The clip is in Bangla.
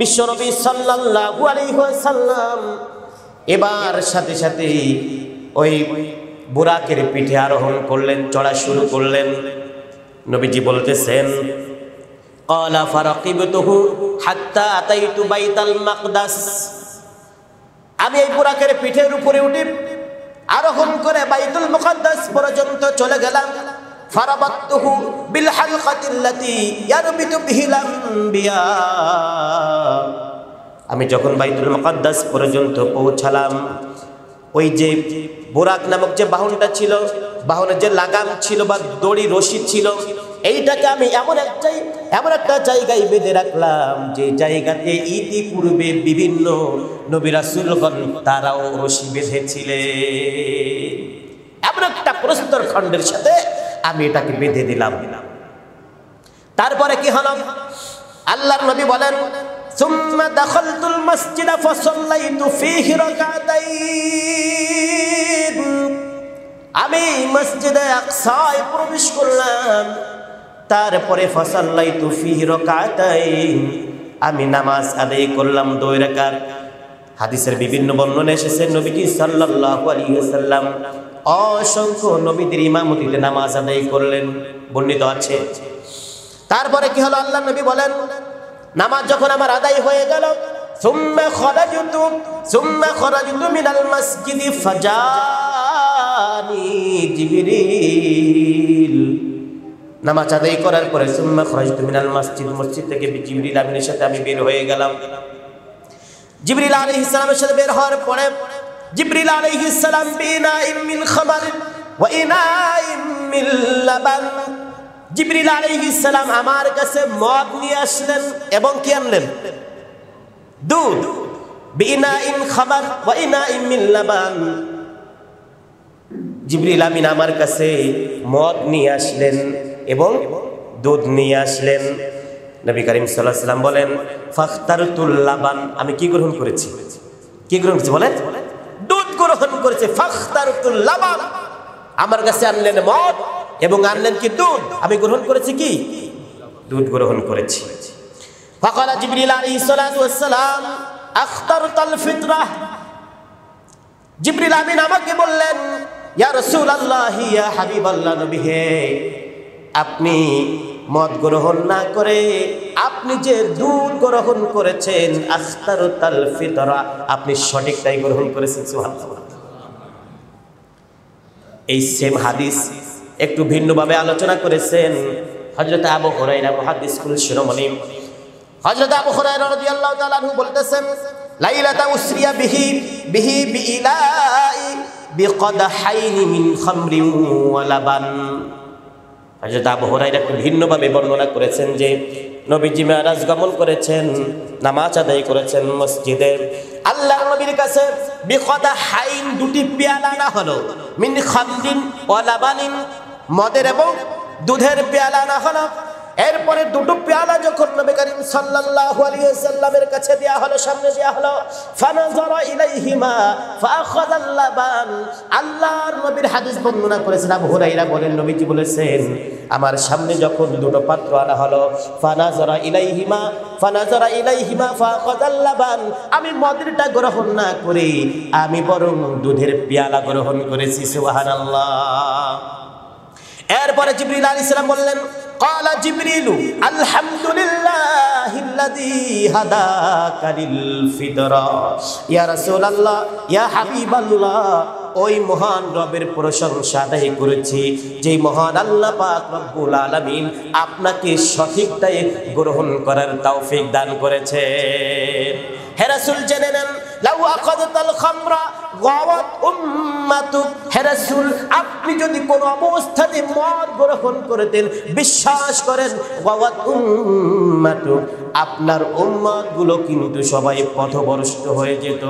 বিশ্বনবী সাল্লাল্লাহু আলাইহি ওয়াসাল্লাম এবার সাথে সাথে ওই বুরাকের পিঠে আরোহণ করলেন, চড়া শুরু করলেন। নবীজি বলতেছেন, ক্বালা ফারাকিবতুহু হাত্তা আতাইতু বাইতাল মাকদাস, আমি এই বুরাকের পিঠের উপরে উঠে আরোহণ করে বাইতুল মুকাদ্দাস পর্যন্ত চলে গেলাম। ফারাবাতুহু বিল হালকাতিল্লাতী ইয়ারবিতু বিহিল আম্বিয়া, আমি যখন বাইতুল মুকাদ্দাস পর্যন্ত পৌঁছালাম, ওই যে বুরাক নামক যে বাহনটা ছিল, বাহনের যে লাগাম ছিল বা দড়ি রশি ছিল, এইটাকে আমি এমন একটা জায়গায় বেঁধে রাখলাম যে জায়গাতে ইতিপূর্বে বিভিন্ন নবী রাসূলগণ তারাও রশি বেঁধেছিলেন। এমন একটা প্রস্তর খণ্ডের সাথে আমি এটাকে বেঁধে দিলাম। তারপরে কি হলো? আল্লাহর নবী বলেন, সুম্মা দাখালতুল মাসজিদা ফাসাল্লাইতু ফীহি রাকাতাইন, আমি মসজিদে আকসায় প্রবেশ করলাম, তারপরে ফাসাল্লাইতু ফীহি রাকাতাইন, আমি নামাজ আদায় করলাম 2 রাকাত। হাদিসের বিভিন্ন বর্ণনা এসেছে নবীজি সাল্লাল্লাহু আলাইহি ওয়াসাল্লাম অসংখ্য নবীদের ইমামতিতে নামাজ আদায় করলেন, বর্ণিত আছে। তারপরে কি হলো? আল্লাহর নবী বলেন, নামাজ যখন আমার আদায় হয়ে গেল, সুম্মা খারাজতু মিনাল মাসজিদি ফাজানি জিবরিল, নামাজ আদায় করার পরে সুম্মা খারাজতু মিনাল মাসজিদ, মসজিদ থেকে জিবরিল আমিনের সাথে আমি বের হয়ে গেলাম। জিবরিল আলাইহিস সালামের সাথে বের হওয়ার পরে জিবরিল আলাইহিস সালাম বিনাইম মিন খামার ওয়া ইনাইম মিন লাবান, জিবরিল আলাইহিস সালাম আমার কাছে মদ নিয়ে আসলেন এবং কি আনলেন? দুধ। বিনাইম খামার ওয়া ইনাইম মিন লাবান, জিবরিল আমিন আমার কাছে মদ নিয়ে আসলেন এবং দুধ নিয়ে আসলেন। নবী করিম সাল্লাল্লাহু আলাইহি ওয়াসাল্লাম বলেন, ফাখতারতুল লাবান, আমি কি গ্রহণ করেছি? কি গ্রহণ করেছি বলেন? দুধ গ্রহণ করেছে। ফাখতারতুল লাবান, আমার কাছে আনলেন মদ এবং আনলেন কি? দুধ। আমি গ্রহণ করেছি কি? দুধ গ্রহণ করেছি। ফাকালা জিবরিল আলাইহিস সালাতু ওয়াস সালাম, আখতারতাল ফিতরাহ, জিবরিল আমিন আমাকে বললেন, ইয়া রাসূলুল্লাহ, ইয়া হাবিবাল্লাহ, নবী হে, আপনি মদ গ্রহণ না করে আপনি যে দুধ গ্রহণ করেছেন, আখতারতাল ফিতরা, আপনি সঠিকটাই গ্রহণ করেছেন। সুবহানাল্লাহ। এই সেম হাদিস একটু ভিন্নভাবে আলোচনা করেছেন হযরত আবু হুরায়রা, মুহাদ্দিস কুল শিরোমণি। হযরত আবু হুরায়রা রাদিয়াল্লাহু তাআলা আনহু বলতেছেন, লাইলাতা উসরিয়া বিহি বিইলাই বিকদাহাইনি মিন খামরিন ওয়া লাবান। হযরত আবু হুরায়রা একটু ভিন্নভাবে বর্ণনা করেছেন যে নবীজি মেরাজ গমন করেছেন, নামাজ আদায় করেছেন মসজিদে। আল্লাহর নবীর কাছে বিকদাহাইন, 2টি পেয়ালা আনা হলো, মিন খামরিন ওয়া লাবানিন, মদের এবং দুধের পেয়ালা আনা হলো। এরপরে 2টো পেয়ালা যখন নবী করিম সাল্লাল্লাহু আলাইহি ওয়াসাল্লামের কাছে দেয়া হলো, সামনে দেয়া হলো, ফানাযারা ইলাইহিমা ফাআখাযাল লাবান। আল্লাহর নবীর হাদিস বর্ণনা করেছেন আবু হুরায়রা বলেন, নবীজি বলেছেন, আমার সামনে যখন 2টো পাত্র আনা হলো, ফানাযারা ইলাইহিমা ফাআখাযাল লাবান, আমি মদেরটা গ্রহণ না করে আমি বরং দুধের পেয়ালা গ্রহণ করেছি। সুবহানাল্লাহ। এরপরে জিবরিল আলাইহিস সালাম বললেন, ক্বালা জিবরিলু আলহামদুলিল্লাহিল্লাযী হাদাকা লিল ফিতরা, ইয়া রাসূলুল্লাহ, ইয়া হাবিবাল্লাহ, ওই মহান রবের প্রশংসা আদায় করেছি যেই মহান আল্লাহ পাক রব্বুল আলামিন আপনাকে সঠিকটাই গ্রহণ করার তৌফিক দান করেছেন। হে রাসূল, জেনে নেন, লাউ আখাযাতাল খামরা গাওয়াত উম্মাতুক, হে রাসূল, আপনি যদি কোন অবস্থাতে মদ গ্রহণ করতেন, বিশ্বাস করেন, গাওয়াত উম্মাতুক, আপনার উম্মতগুলো কিন্তু সবাই পথভ্রষ্ট হয়ে যেত।